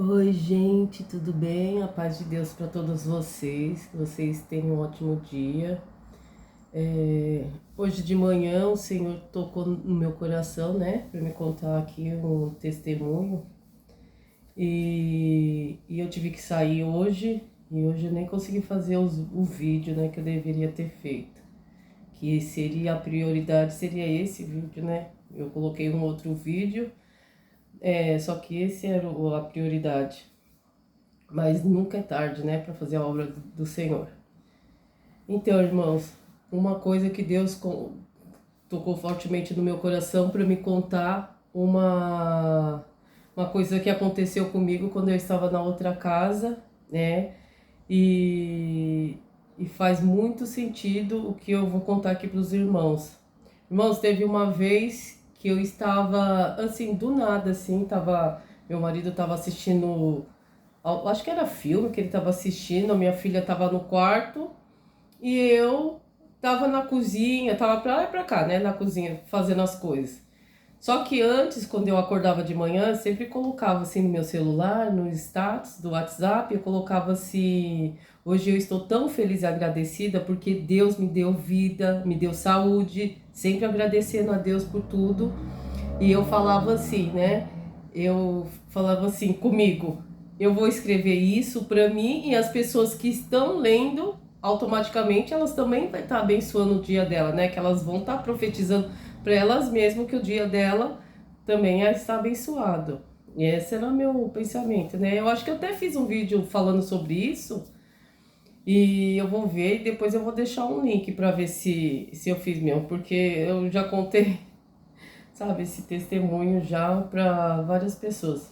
Oi, gente, tudo bem? A paz de Deus para todos vocês. Que vocês tenham um ótimo dia. Hoje de manhã o Senhor tocou no meu coração, né, para me contar aqui um testemunho. E eu tive que sair hoje e hoje eu nem consegui fazer o vídeo, né, que eu deveria ter feito. Que seria a prioridade, seria esse vídeo, né? Eu coloquei um outro vídeo, só que esse era a prioridade. Mas nunca é tarde, né, para fazer a obra do Senhor. Então, irmãos, uma coisa que Deus tocou fortemente no meu coração para me contar uma coisa que aconteceu comigo quando eu estava na outra casa, né? E, e faz muito sentido o que eu vou contar aqui para os irmãos. Irmãos, teve uma vez que eu estava assim, do nada, assim, meu marido estava assistindo, acho que era filme que ele estava assistindo, a minha filha estava no quarto e eu estava na cozinha, estava pra lá e pra cá, né, na cozinha, fazendo as coisas. Só que antes, quando eu acordava de manhã, eu sempre colocava assim no meu celular, no status do WhatsApp, eu colocava assim: hoje eu estou tão feliz e agradecida porque Deus me deu vida, me deu saúde, sempre agradecendo a Deus por tudo. E eu falava assim, né? Eu falava assim comigo: eu vou escrever isso para mim e as pessoas que estão lendo, automaticamente elas também vai estar abençoando o dia dela, né? Que elas vão estar profetizando para elas mesmas que o dia dela também está abençoado. E esse era o meu pensamento, né? Eu acho que eu até fiz um vídeo falando sobre isso e eu vou ver e depois eu vou deixar um link para ver se eu fiz mesmo, porque eu já contei, sabe, esse testemunho já para várias pessoas.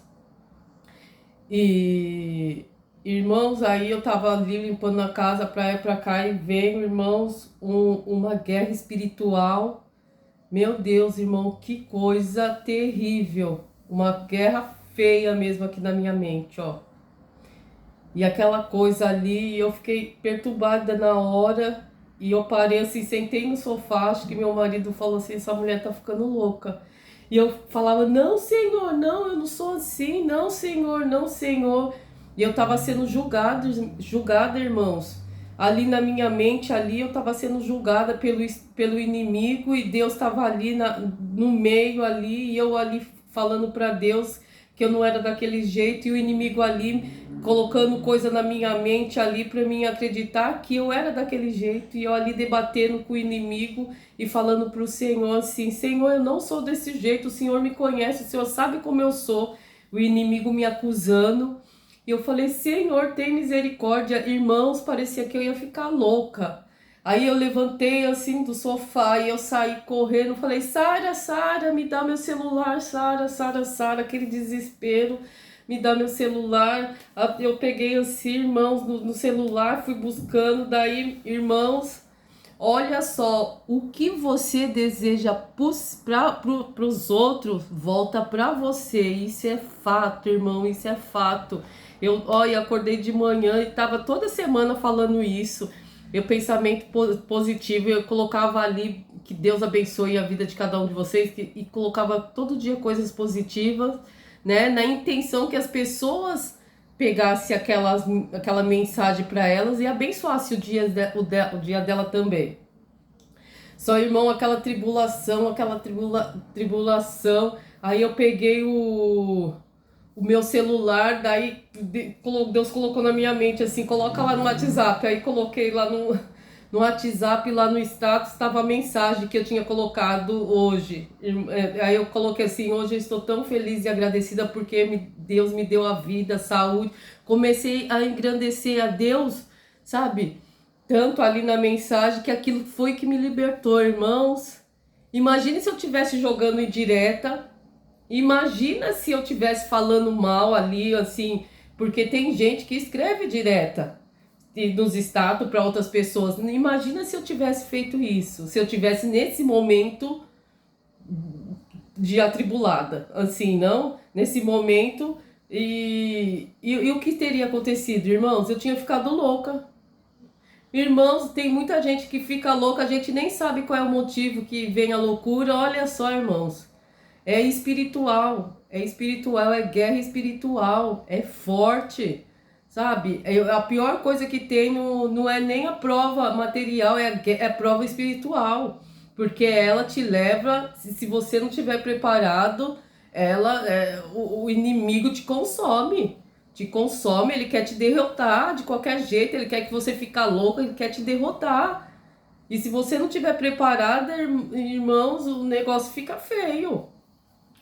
E irmãos, aí eu tava ali limpando a casa pra ir pra cá e veio, irmãos, uma guerra espiritual. Meu Deus, irmão, que coisa terrível. Uma guerra feia mesmo aqui na minha mente, ó. E aquela coisa ali, eu fiquei perturbada na hora. E eu parei assim, sentei no sofá, acho que meu marido falou assim, essa mulher tá ficando louca. E eu falava, não, Senhor, não, eu não sou assim, não, Senhor, não, Senhor. E eu tava sendo julgada, irmãos. Ali na minha mente, ali eu tava sendo julgada pelo inimigo e Deus tava ali no meio ali, e eu ali falando para Deus que eu não era daquele jeito e o inimigo ali colocando coisa na minha mente ali para mim acreditar que eu era daquele jeito e eu ali debatendo com o inimigo e falando para o Senhor assim: Senhor, eu não sou desse jeito, o Senhor me conhece, o Senhor sabe como eu sou. O inimigo me acusando e eu falei: Senhor, tem misericórdia. Irmãos, parecia que eu ia ficar louca. Aí eu levantei assim do sofá e eu saí correndo, falei: Sara, Sara, me dá meu celular, Sara, Sara, Sara, aquele desespero, me dá meu celular. Eu peguei assim, irmãos, no celular, fui buscando, daí, irmãos, olha só, o que você deseja para os outros, volta para você. Isso é fato, irmão, isso é fato. Olha, acordei de manhã e tava toda semana falando isso. Meu pensamento positivo, eu colocava ali que Deus abençoe a vida de cada um de vocês e colocava todo dia coisas positivas, né? Na intenção que as pessoas pegasse aquela mensagem para elas e abençoasse o dia dela também. Só, irmão, aquela tribulação. Aí eu peguei o meu celular, daí Deus colocou na minha mente assim, coloca lá no WhatsApp. Aí coloquei lá no WhatsApp, lá no status, estava a mensagem que eu tinha colocado hoje. Aí eu coloquei assim: hoje eu estou tão feliz e agradecida porque Deus me deu a vida, a saúde. Comecei a engrandecer a Deus, sabe? Tanto ali na mensagem que aquilo foi que me libertou, irmãos. Imagine se eu estivesse jogando indireta. Imagina se eu estivesse falando mal ali, assim, porque tem gente que escreve direta nos status para outras pessoas. Imagina se eu tivesse feito isso, se eu tivesse nesse momento de atribulada, assim, não? Nesse momento, e o que teria acontecido, irmãos? Eu tinha ficado louca. Irmãos, tem muita gente que fica louca, a gente nem sabe qual é o motivo que vem a loucura. Olha só, irmãos, é espiritual. É espiritual, é guerra espiritual, é forte, sabe? A pior coisa que tem não é nem a prova material, é a prova espiritual. Porque ela te leva, se você não estiver preparado, o inimigo te consome. Te consome, ele quer te derrotar de qualquer jeito, ele quer que você fique louco, ele quer te derrotar. E se você não estiver preparada, irmãos, o negócio fica feio.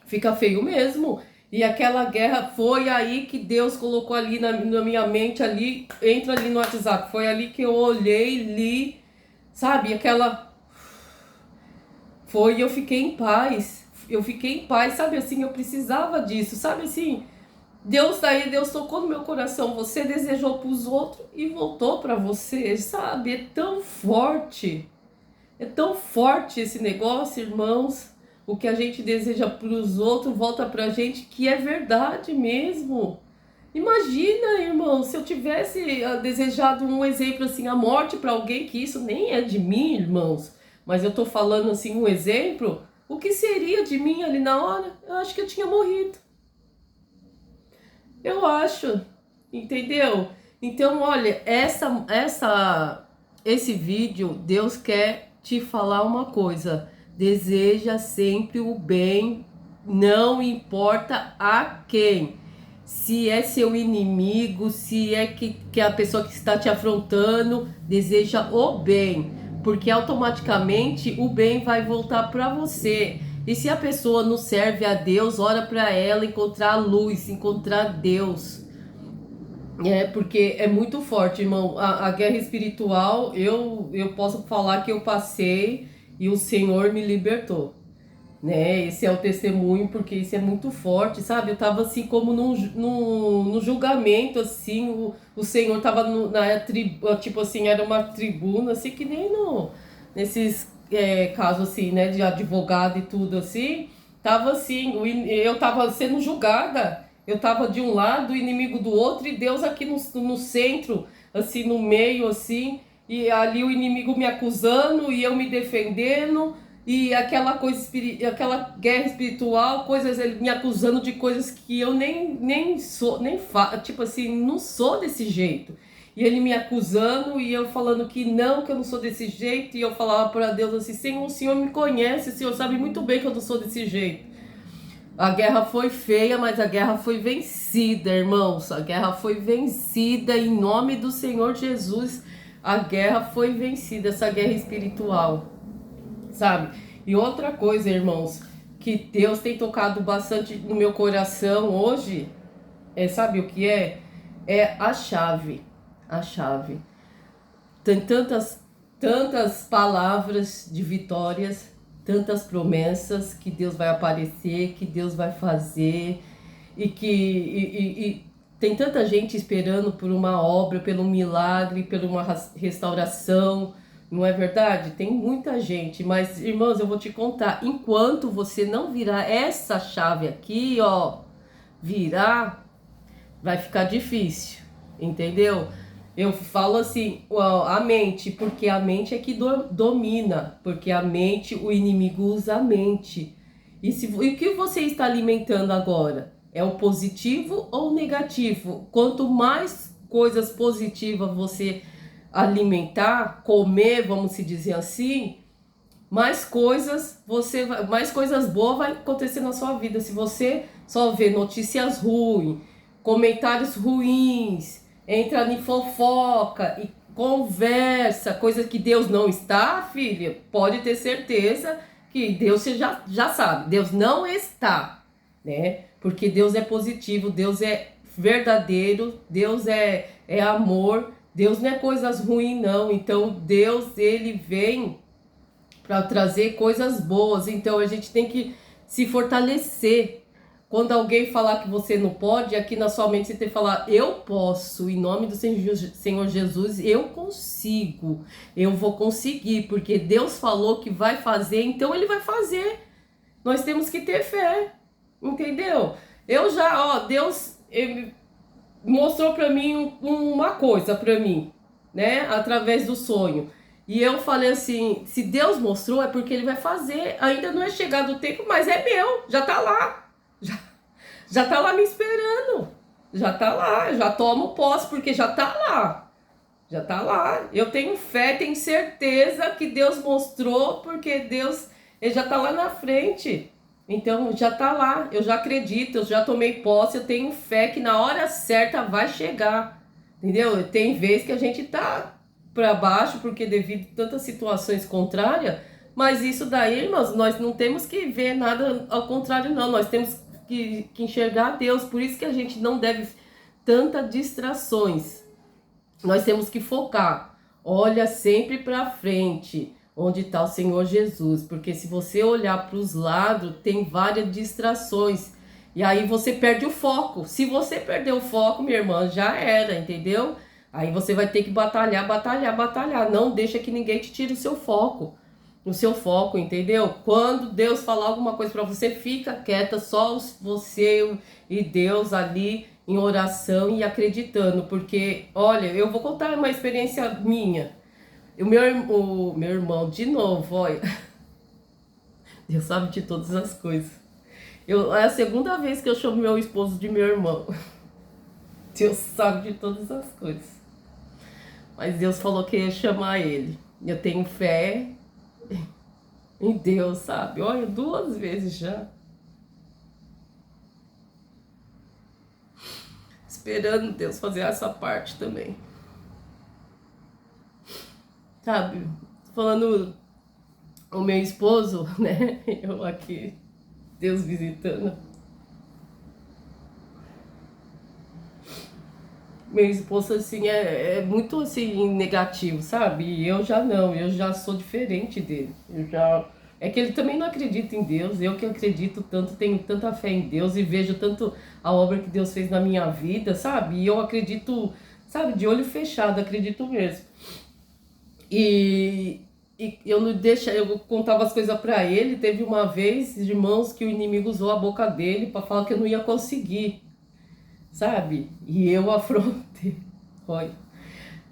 Fica feio mesmo. E aquela guerra foi aí que Deus colocou ali na minha mente, ali, entra ali no WhatsApp. Foi ali que eu olhei, li, sabe? Aquela. Foi, eu fiquei em paz. Eu fiquei em paz, sabe assim? Eu precisava disso, sabe assim? Deus tocou no meu coração. Você desejou para os outros e voltou para você, sabe? É tão forte. É tão forte esse negócio, irmãos. O que a gente deseja para os outros volta para a gente, que é verdade mesmo. Imagina, irmão, se eu tivesse desejado um exemplo assim, a morte para alguém, que isso nem é de mim, irmãos, mas eu tô falando assim um exemplo, o que seria de mim ali na hora? Eu acho que eu tinha morrido. Eu acho, entendeu? Então, olha, esse vídeo, Deus quer te falar uma coisa. Deseja sempre o bem, não importa a quem. Se é seu inimigo, se é que a pessoa que está te afrontando, deseja o bem, porque automaticamente o bem vai voltar para você. E se a pessoa não serve a Deus, ora para ela encontrar a luz, encontrar Deus. Porque é muito forte, irmão. A guerra espiritual, eu posso falar que eu passei e o Senhor me libertou, né? Esse é o testemunho, porque isso é muito forte, sabe? Eu tava assim como no julgamento, assim, o Senhor tava tipo assim, era uma tribuna, assim, que nem nesses casos assim, né, de advogado e tudo assim, tava assim, eu tava sendo julgada, eu tava de um lado, o inimigo do outro, e Deus aqui no centro, assim, no meio, assim, e ali o inimigo me acusando e eu me defendendo, e aquela coisa aquela guerra espiritual, coisas, ele me acusando de coisas que eu nem sou, tipo assim, não sou desse jeito. E ele me acusando e eu falando que eu não sou desse jeito, e eu falava para Deus assim: Senhor, o Senhor me conhece, o Senhor sabe muito bem que eu não sou desse jeito. A guerra foi feia, mas a guerra foi vencida, irmãos. A guerra foi vencida em nome do Senhor Jesus. A guerra foi vencida, essa guerra espiritual, sabe? E outra coisa, irmãos, que Deus tem tocado bastante no meu coração hoje, sabe o que é? É a chave. A chave. Tem tantas palavras de vitórias, tantas promessas que Deus vai aparecer, que Deus vai fazer, e tem tanta gente esperando por uma obra, pelo milagre, por uma restauração. Não é verdade? Tem muita gente, mas irmãos, eu vou te contar, enquanto você não virar essa chave aqui, ó, virar, vai ficar difícil, entendeu? Eu falo assim, a mente, porque a mente é que domina, porque a mente, o inimigo usa a mente. E o que você está alimentando agora? É o positivo ou o negativo? Quanto mais coisas positivas você alimentar, comer, vamos se dizer assim, mais coisas boas vai acontecer na sua vida. Se você só vê notícias ruins, comentários ruins, entra em fofoca e conversa, coisa que Deus não está, filha, pode ter certeza que Deus, você já sabe, Deus não está, né? Porque Deus é positivo, Deus é verdadeiro, Deus é amor, Deus não é coisas ruins não. Então Deus, ele vem para trazer coisas boas. Então a gente tem que se fortalecer. Quando alguém falar que você não pode, aqui na sua mente você tem que falar: eu posso, em nome do Senhor Jesus, eu consigo, eu vou conseguir, porque Deus falou que vai fazer, então ele vai fazer. Nós temos que ter fé, entendeu? Deus mostrou para mim uma coisa para mim, né, através do sonho. E eu falei assim: se Deus mostrou é porque ele vai fazer. Ainda não é chegado o tempo, mas é meu, já tá lá. Já tá lá me esperando. Já tá lá, já tomo posse, porque já tá lá. Já tá lá. Eu tenho fé, tenho certeza que Deus mostrou, porque Deus, ele já tá lá na frente. Então já tá lá. Eu já acredito, eu já tomei posse, eu tenho fé que na hora certa vai chegar. Entendeu? Tem vezes que a gente tá para baixo, porque devido a tantas situações contrárias, mas isso daí, irmãos, nós não temos que ver nada ao contrário, não. Nós temos que enxergar Deus. Por isso que a gente não deve tantas distrações. Nós temos que focar. Olha sempre para frente, onde está o Senhor Jesus. Porque se você olhar para os lados, tem várias distrações. E aí você perde o foco. Se você perder o foco, minha irmã, já era, entendeu? Aí você vai ter que batalhar, batalhar, batalhar. Não deixa que ninguém te tire o seu foco. O seu foco, entendeu? Quando Deus falar alguma coisa para você, fica quieta, só você e Deus ali em oração e acreditando, porque, olha, eu vou contar uma experiência minha. O meu irmão, de novo, olha, Deus sabe de todas as coisas. É a segunda vez que eu chamo meu esposo de meu irmão. Deus sabe de todas as coisas. Mas Deus falou que ia chamar ele. Eu tenho fé em Deus, sabe? Olha, 2 vezes já. Esperando Deus fazer essa parte também. Sabe? Falando o meu esposo, né? Eu aqui, Deus visitando. Meu esposo, assim, é muito, assim, negativo, sabe? E eu já não, eu já sou diferente dele. Eu já... É que ele também não acredita em Deus, eu que acredito tanto, tenho tanta fé em Deus e vejo tanto a obra que Deus fez na minha vida, sabe? E eu acredito, sabe, de olho fechado, acredito mesmo. E eu não deixa, eu contava as coisas pra ele. Teve uma vez, irmãos, que o inimigo usou a boca dele pra falar que eu não ia conseguir, sabe? E eu afrontei, olha,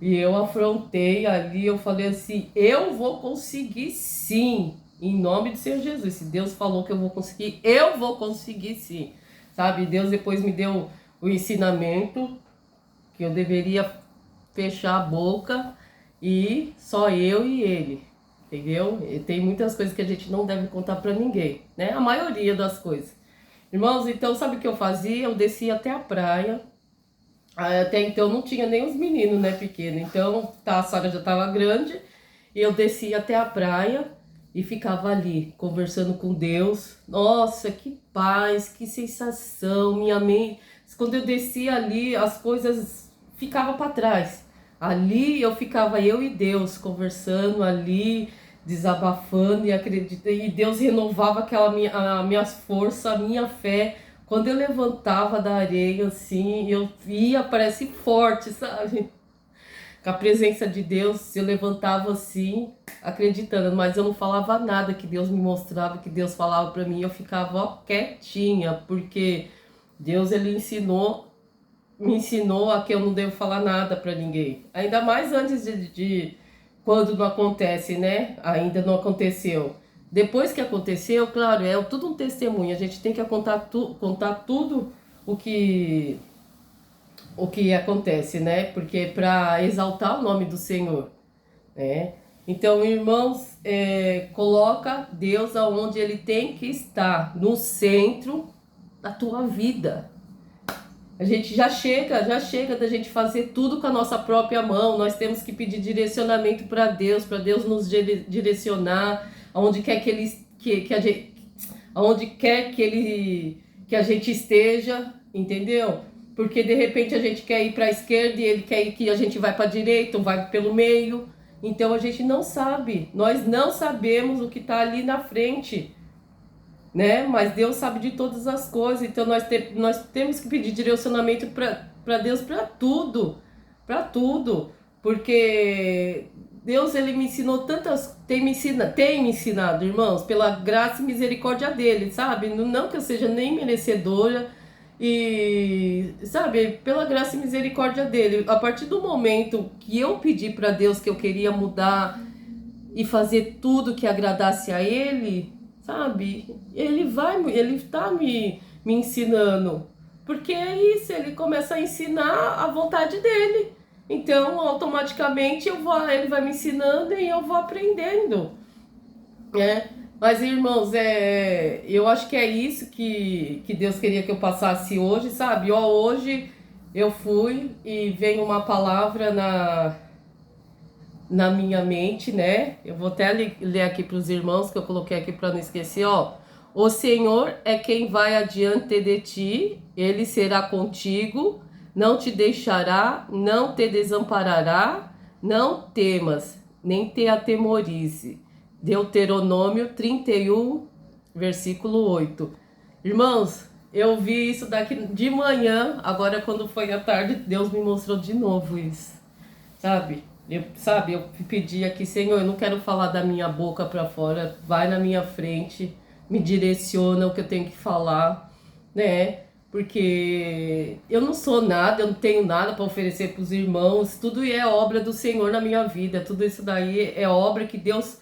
e eu afrontei ali, eu falei assim, eu vou conseguir sim, em nome do Senhor Jesus. Se Deus falou que eu vou conseguir sim, sabe? Deus depois me deu o ensinamento que eu deveria fechar a boca e só eu e ele, entendeu? E tem muitas coisas que a gente não deve contar pra ninguém, né? A maioria das coisas. Irmãos, então sabe o que eu fazia? Eu descia até a praia. Até então não tinha nem os meninos, né, pequenos. Então tá, a Sara já estava grande. E eu descia até a praia e ficava ali, conversando com Deus. Nossa, que paz, que sensação. Minha mente, quando eu descia ali, as coisas ficavam para trás. Ali eu ficava, eu e Deus, conversando ali, desabafando e acreditando. E Deus renovava a minha força, a minha fé. Quando eu levantava da areia, assim, eu via, parece forte, sabe? Com a presença de Deus, eu levantava assim, acreditando, mas eu não falava nada que Deus me mostrava, que Deus falava pra mim, eu ficava, ó, quietinha, porque Deus, ele me ensinou a que eu não devo falar nada pra ninguém. Ainda mais antes de quando não acontece, né? Ainda não aconteceu. Depois que aconteceu, claro, é tudo um testemunho. A gente tem que contar tudo o que acontece, né? Porque é para exaltar o nome do Senhor, né? Então, irmãos, coloca Deus aonde Ele tem que estar, no centro da tua vida. A gente já chega da gente fazer tudo com a nossa própria mão. Nós temos que pedir direcionamento para Deus nos direcionar aonde quer que Ele que a gente, aonde quer que a gente esteja, entendeu? Porque de repente a gente quer ir para a esquerda e Ele quer que a gente vai para a direita ou vai pelo meio. Então a gente não sabe, nós não sabemos o que está ali na frente, né? Mas Deus sabe de todas as coisas. Então nós temos que pedir direcionamento para Deus para tudo, porque Deus, ele me ensinou tem me ensinado, irmãos, pela graça e misericórdia dele, sabe? Não que eu seja nem merecedora, e sabe, pela graça e misericórdia dele, a partir do momento que eu pedi para Deus que eu queria mudar e fazer tudo que agradasse a ele, sabe? Ele tá me ensinando? Porque é isso, ele começa a ensinar a vontade dele. Então, automaticamente, ele vai me ensinando e eu vou aprendendo, né? Mas, irmãos, eu acho que é isso que Deus queria que eu passasse hoje, sabe? Ó, hoje eu fui e veio uma palavra na minha mente, né? Eu vou até ler aqui para os irmãos, que eu coloquei aqui para não esquecer, ó. O Senhor é quem vai adiante de ti, ele será contigo, não te deixará, não te desamparará, não temas, nem te atemorize. Deuteronômio 31, versículo 8. Irmãos, eu vi isso daqui de manhã, agora quando foi à tarde, Deus me mostrou de novo isso, sabe? Eu pedi aqui, Senhor, eu não quero falar da minha boca para fora, vai na minha frente, me direciona o que eu tenho que falar, né? Porque eu não sou nada, eu não tenho nada para oferecer para os irmãos, tudo é obra do Senhor na minha vida, tudo isso daí é obra que Deus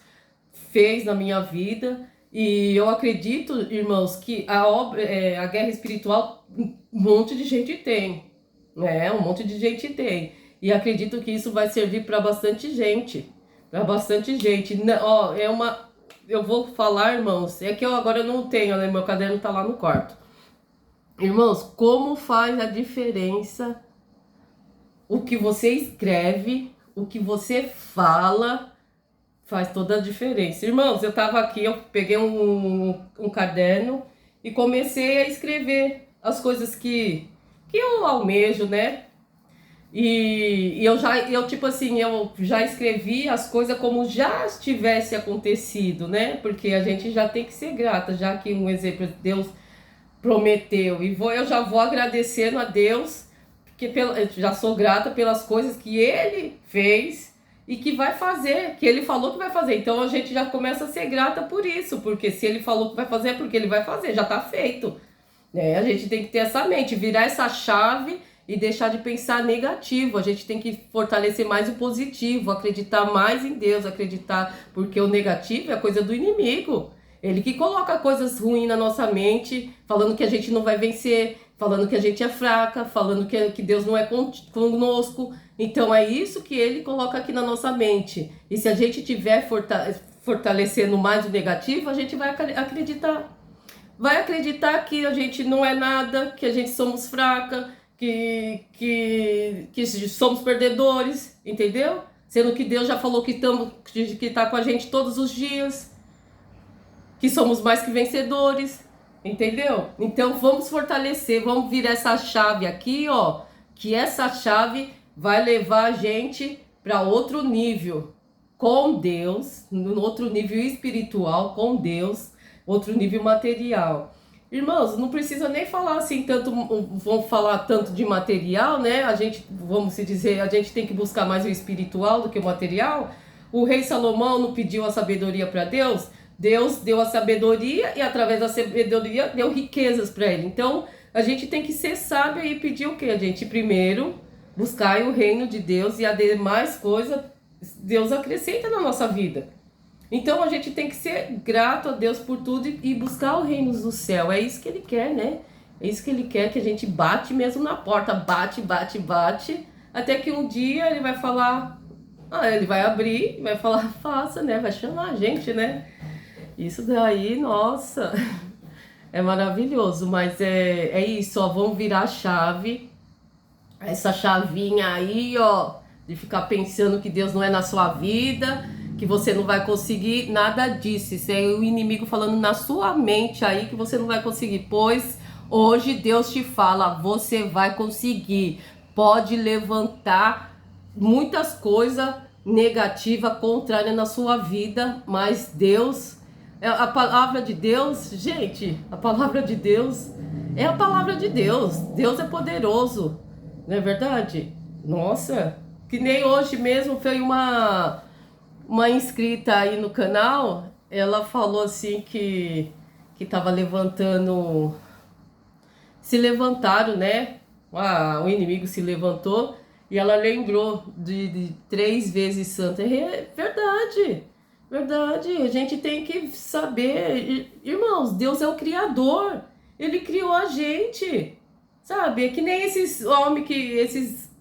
fez na minha vida. E eu acredito, irmãos, que a guerra espiritual, um monte de gente tem, né? Um monte de gente tem. E acredito que isso vai servir para bastante gente. Para bastante gente. Ó, eu vou falar, irmãos, é que eu agora não tenho, né? Meu caderno tá lá no quarto. Irmãos, como faz a diferença o que você escreve, o que você fala, faz toda a diferença. Irmãos, eu tava aqui, eu peguei um caderno e comecei a escrever as coisas que eu almejo, né? E eu tipo assim, eu já escrevi as coisas como já tivesse acontecido, né? Porque a gente já tem que ser grata, já que um exemplo, Deus prometeu. Eu já vou agradecendo a Deus, porque eu já sou grata pelas coisas que Ele fez e que vai fazer, que Ele falou que vai fazer. Então a gente já começa a ser grata por isso, porque se Ele falou que vai fazer, é porque Ele vai fazer, já tá feito, né? A gente tem que ter essa mente, virar essa chave e deixar de pensar negativo. A gente tem que fortalecer mais o positivo, acreditar mais em Deus, acreditar, porque o negativo é coisa do inimigo. Ele que coloca coisas ruins na nossa mente, falando que a gente não vai vencer, falando que a gente é fraca, falando que Deus não é conosco. Então é isso que ele coloca aqui na nossa mente. E se a gente estiver fortalecendo mais o negativo, a gente vai acreditar. Vai acreditar que a gente não é nada, que a gente somos fraca, que somos perdedores, entendeu? Sendo que Deus já falou que tá com a gente todos os dias, que somos mais que vencedores, entendeu? Então vamos fortalecer, vamos virar essa chave aqui, ó, que essa chave vai levar a gente para outro nível com Deus, no outro nível espiritual com Deus, outro nível material. Irmãos, não precisa nem falar assim tanto, vamos falar tanto de material, né? A gente, vamos se dizer, a gente tem que buscar mais o espiritual do que o material. O rei Salomão não pediu a sabedoria para Deus? Deus deu a sabedoria e através da sabedoria deu riquezas para ele. Então, a gente tem que ser sábio e pedir o quê? A gente primeiro buscar o reino de Deus e a demais coisas Deus acrescenta na nossa vida. Então a gente tem que ser grato a Deus por tudo e buscar o reino do céu. É isso que Ele quer, né? É isso que Ele quer, que a gente bate mesmo na porta. Bate, até que um dia Ele vai falar... Ele vai abrir e vai falar, faça, né? Vai chamar a gente, né? Isso daí, nossa, é maravilhoso. Mas é isso, ó. Vamos virar a chave. Essa chavinha aí, ó, de ficar pensando que Deus não é na sua vida, que você não vai conseguir nada disso. Isso é o inimigo falando na sua mente aí que você não vai conseguir. Pois hoje Deus te fala, você vai conseguir. Pode levantar muitas coisas negativas, contrárias na sua vida, mas Deus, a palavra de Deus, gente, a palavra de Deus é a palavra de Deus. Deus é poderoso, não é verdade? Nossa, que nem hoje mesmo foi uma inscrita aí no canal, ela falou assim que tava levantando, se levantaram, né? O inimigo se levantou e ela lembrou de 3 vezes santa. É verdade, verdade. A gente tem que saber, irmãos, Deus é o Criador. Ele criou a gente, sabe? É que nem esses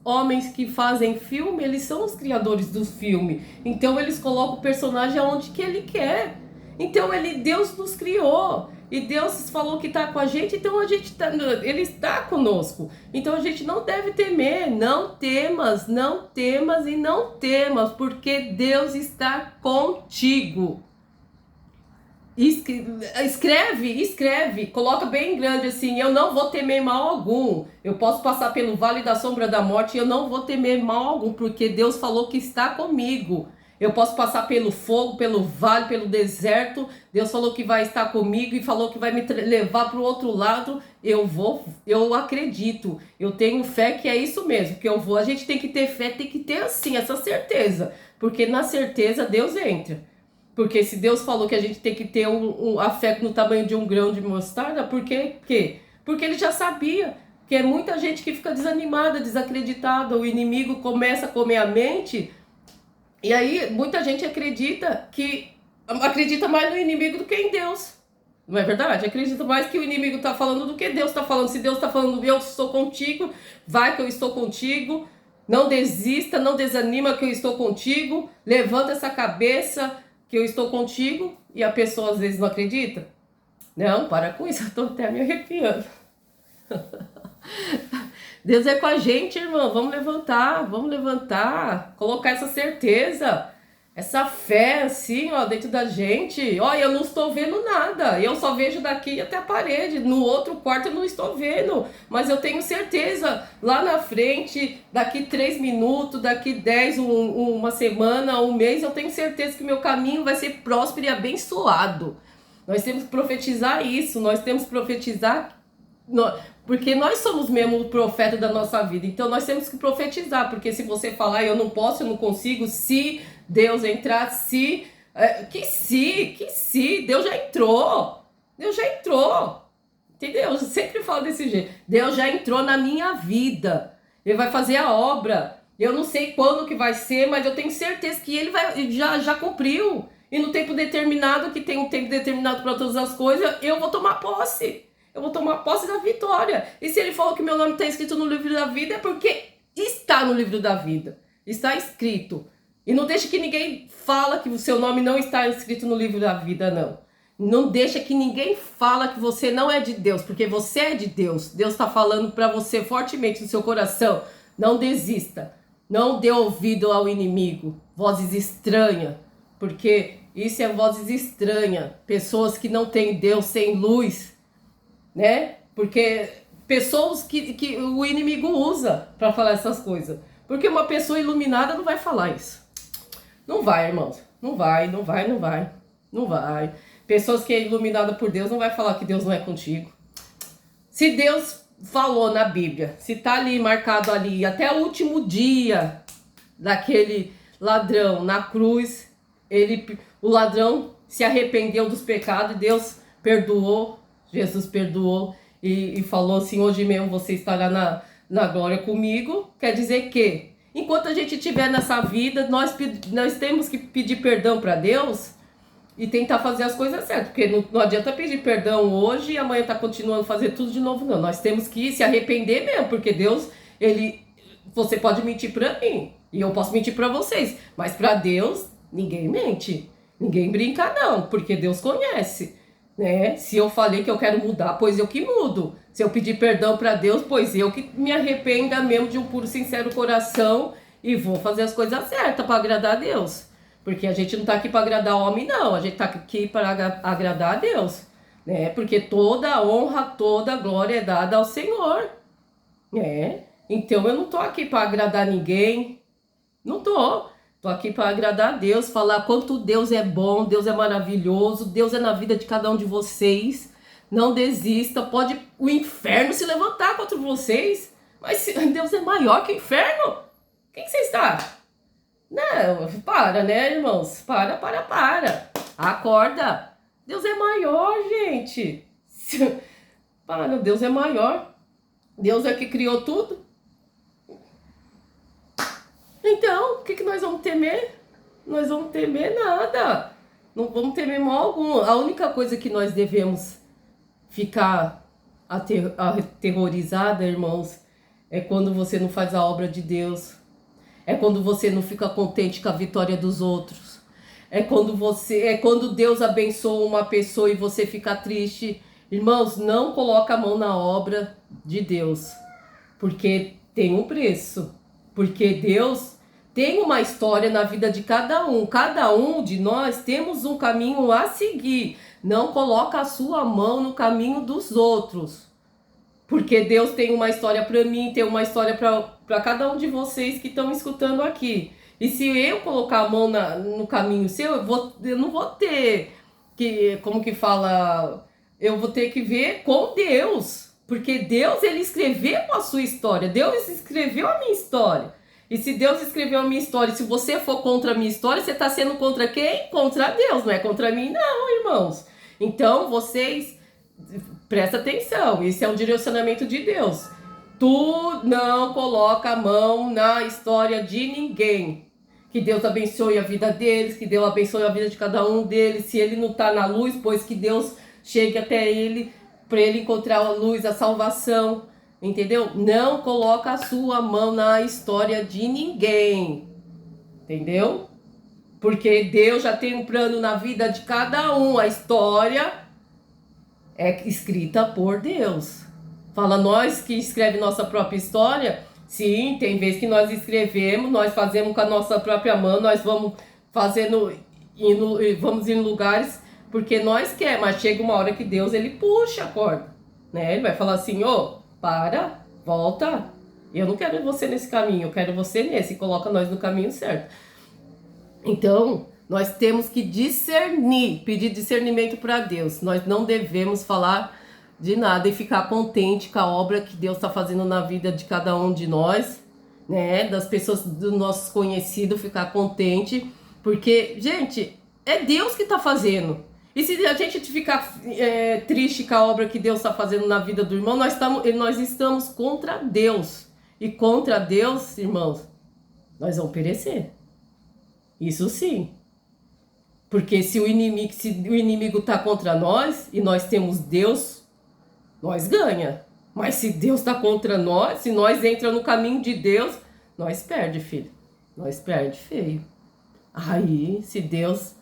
homens que fazem filme, eles são os criadores do filme. Então eles colocam o personagem aonde que ele quer. Então Deus nos criou. E Deus falou que está com a gente, então Ele está conosco. Então a gente não deve temer, não temas, não temas e não temas, porque Deus está contigo. Escreve, coloca bem grande assim: eu não vou temer mal algum. Eu posso passar pelo vale da sombra da morte e eu não vou temer mal algum, porque Deus falou que está comigo. Eu posso passar pelo fogo, pelo vale, pelo deserto. Deus falou que vai estar comigo e falou que vai me levar para o outro lado. Eu acredito. Eu tenho fé que é isso mesmo, que eu vou. A gente tem que ter fé, tem que ter assim, essa certeza. Porque na certeza Deus entra. Porque se Deus falou que a gente tem que ter a fé no tamanho de um grão de mostarda, por quê? Porque ele já sabia. Que é muita gente que fica desanimada, desacreditada. O inimigo começa a comer a mente. E aí muita gente acredita mais no inimigo do que em Deus. Não é verdade? Acredita mais que o inimigo está falando do que Deus está falando. Se Deus está falando, eu estou contigo, vai que eu estou contigo. Não desista, não desanima que eu estou contigo. Levanta essa cabeça que eu estou contigo. E a pessoa às vezes não acredita. Não, para com isso, eu estou até me arrepiando. Deus é com a gente, irmão. Vamos levantar, colocar essa certeza, essa fé assim, ó, dentro da gente. Ó, eu não estou vendo nada, eu só vejo daqui até a parede. No outro quarto eu não estou vendo, mas eu tenho certeza lá na frente, daqui 3 minutos, daqui 10, uma semana, um mês, eu tenho certeza que meu caminho vai ser próspero e abençoado. Nós temos que profetizar isso, nós temos que profetizar. Porque nós somos mesmo o profeta da nossa vida. Então nós temos que profetizar. Porque se você falar eu não posso, eu não consigo, se Deus entrar, Deus já entrou. Deus já entrou. Entendeu? Eu sempre falo desse jeito. Deus já entrou na minha vida. Ele vai fazer a obra. Eu não sei quando que vai ser, mas eu tenho certeza que ele já cumpriu. E no tempo determinado, que tem um tempo determinado para todas as coisas, eu vou tomar posse. Eu vou tomar posse da vitória. E se ele falou que meu nome está escrito no livro da vida, é porque está no livro da vida. Está escrito. E não deixe que ninguém fala que o seu nome não está escrito no livro da vida, não. Não deixa que ninguém fala que você não é de Deus, porque você é de Deus. Deus está falando para você fortemente no seu coração. Não desista. Não dê ouvido ao inimigo. Vozes estranhas. Porque isso é vozes estranhas. Pessoas que não têm Deus, sem luz. Né? Porque pessoas que o inimigo usa para falar essas coisas. Porque uma pessoa iluminada não vai falar isso. Não vai, irmãos. Não vai. Pessoas que é iluminada por Deus não vai falar que Deus não é contigo. Se Deus falou na Bíblia, se tá ali marcado ali até o último dia daquele ladrão na cruz, o ladrão se arrependeu dos pecados e Deus perdoou. Jesus perdoou e falou assim: hoje mesmo você estará na glória comigo. Quer dizer que, enquanto a gente estiver nessa vida, nós temos que pedir perdão para Deus e tentar fazer as coisas certas. Porque não adianta pedir perdão hoje e amanhã tá continuando a fazer tudo de novo, não. Nós temos que se arrepender mesmo, porque Deus, você pode mentir para mim e eu posso mentir para vocês, mas para Deus, ninguém mente. Ninguém brinca não, porque Deus conhece. Né? Se eu falei que eu quero mudar, pois eu que mudo. Se eu pedir perdão para Deus, pois eu que me arrependa mesmo de um puro sincero coração e vou fazer as coisas certas para agradar a Deus. Porque a gente não tá aqui para agradar o homem, não. A gente tá aqui para agradar a Deus, né? Porque toda a honra, toda a glória é dada ao Senhor, né? Então eu não tô aqui para agradar ninguém. Não tô. Tô aqui para agradar a Deus, falar quanto Deus é bom, Deus é maravilhoso, Deus é na vida de cada um de vocês. Não desista, pode o inferno se levantar contra vocês, mas Deus é maior que o inferno. Quem que você está? Não, para, né, irmãos? Para. Acorda. Deus é maior, gente. Para, Deus é maior. Deus é que criou tudo. Então, o que nós vamos temer? Nós vamos temer nada. Não vamos temer mal algum. A única coisa que nós devemos ficar aterrorizada, irmãos, é quando você não faz a obra de Deus. É quando você não fica contente com a vitória dos outros. É quando Deus abençoa uma pessoa e você fica triste. Irmãos, não coloca a mão na obra de Deus, porque tem um preço. Porque Deus tem uma história na vida de cada um. Cada um de nós temos um caminho a seguir. Não coloca a sua mão no caminho dos outros. Porque Deus tem uma história para mim, tem uma história para cada um de vocês que estão escutando aqui. E se eu colocar a mão no caminho seu, eu não vou ter que, como que fala, eu vou ter que ver com Deus. Porque Deus, ele escreveu a sua história, Deus escreveu a minha história. E se Deus escreveu a minha história, se você for contra a minha história, você está sendo contra quem? Contra Deus, não é contra mim não, irmãos. Então, vocês... Presta atenção, esse é um direcionamento de Deus. Tu não coloca a mão na história de ninguém. Que Deus abençoe a vida deles, que Deus abençoe a vida de cada um deles. Se ele não está na luz, pois que Deus chegue até ele, para ele encontrar a luz, a salvação. Entendeu? Não coloca a sua mão na história de ninguém. Entendeu? Porque Deus já tem um plano na vida de cada um. A história é escrita por Deus. Fala nós que escreve nossa própria história. Sim, tem vezes que nós escrevemos, nós fazemos com a nossa própria mão, nós vamos fazendo, vamos em lugares porque nós quer, mas chega uma hora que Deus, ele puxa a corda, né? Ele vai falar assim, para, volta, eu não quero você nesse caminho, eu quero você nesse, e coloca nós no caminho certo. Então, nós temos que discernir, pedir discernimento para Deus. Nós não devemos falar de nada e ficar contente com a obra que Deus está fazendo na vida de cada um de nós, né? Das pessoas, dos nossos conhecidos, ficar contente, porque, gente, é Deus que está fazendo. E se a gente ficar triste com a obra que Deus está fazendo na vida do irmão, nós estamos contra Deus. E contra Deus, irmãos, nós vamos perecer. Isso sim. Porque se o inimigo está contra nós e nós temos Deus, nós ganha. Mas se Deus está contra nós, se nós entramos no caminho de Deus, nós perde, filho. Nós perde feio. Aí, se Deus...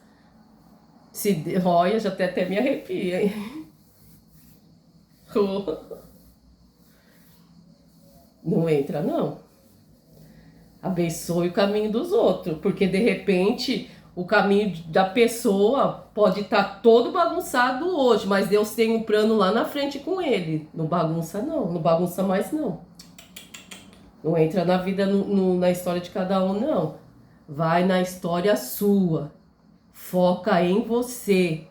Olha, já até me arrepia, hein? Não entra, não. Abençoe o caminho dos outros, porque de repente o caminho da pessoa pode estar todo bagunçado hoje, mas Deus tem um plano lá na frente com ele. Não bagunça não, não bagunça mais não. Não entra na vida, na história de cada um não. Vai na história sua. Foca em você.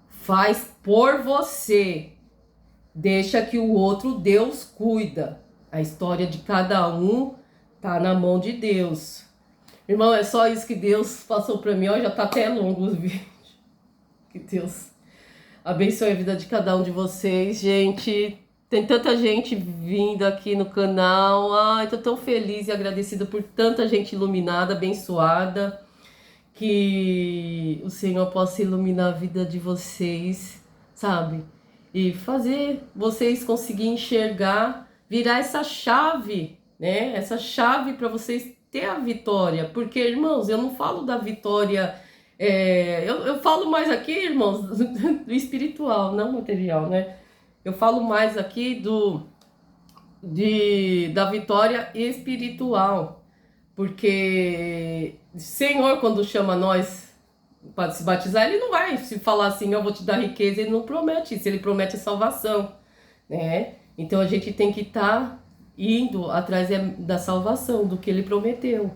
Faz por você. Deixa que o outro Deus cuida. A história de cada um tá na mão de Deus. Irmão, é só isso que Deus passou para mim. Ó, já tá até longo os vídeos. Que Deus abençoe a vida de cada um de vocês, gente. Tem tanta gente vindo aqui no canal. Ai, tô tão feliz e agradecida por tanta gente iluminada, abençoada. Que o Senhor possa iluminar a vida de vocês, sabe? E fazer vocês conseguirem enxergar, virar essa chave, né? Essa chave para vocês ter a vitória. Porque, irmãos, eu não falo da vitória... eu falo mais aqui, irmãos, do espiritual, não material, né? Eu falo mais aqui da vitória espiritual. Porque Senhor, quando chama nós para se batizar, ele não vai se falar assim, eu vou te dar riqueza, ele não promete isso, ele promete a salvação, né? Então a gente tem que estar indo atrás da salvação, do que ele prometeu.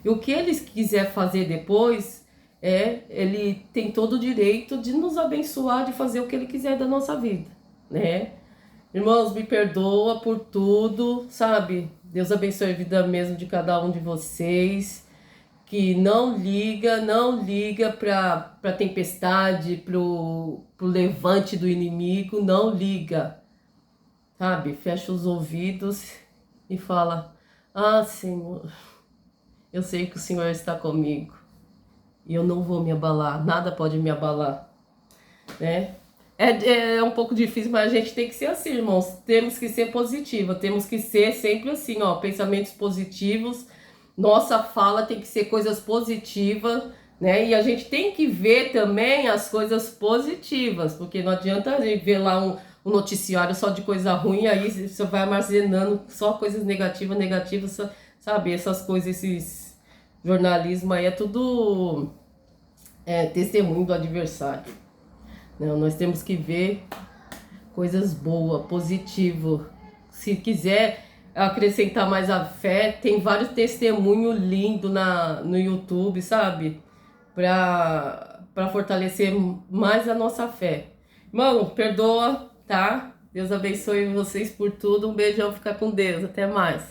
E o que ele quiser fazer depois, ele tem todo o direito de nos abençoar, de fazer o que ele quiser da nossa vida, né? Irmãos, me perdoa por tudo, sabe? Deus abençoe a vida mesmo de cada um de vocês, que não liga para a tempestade, pro levante do inimigo, não liga, sabe? Fecha os ouvidos e fala, Senhor, eu sei que o Senhor está comigo e eu não vou me abalar, nada pode me abalar, né? É um pouco difícil, mas a gente tem que ser assim, irmãos. Temos que ser positiva, temos que ser sempre assim, ó, pensamentos positivos. Nossa fala tem que ser coisas positivas, né? E a gente tem que ver também as coisas positivas, porque não adianta a gente ver lá um noticiário só de coisa ruim, aí você vai armazenando só coisas negativas, negativas, sabe? Essas coisas, esses jornalismo aí é tudo testemunho do adversário. Não, nós temos que ver coisas boas, positivo. Se quiser acrescentar mais a fé, tem vários testemunhos lindos no YouTube, sabe? Para fortalecer mais a nossa fé. Irmão, perdoa, tá? Deus abençoe vocês por tudo. Um beijão, fica com Deus. Até mais.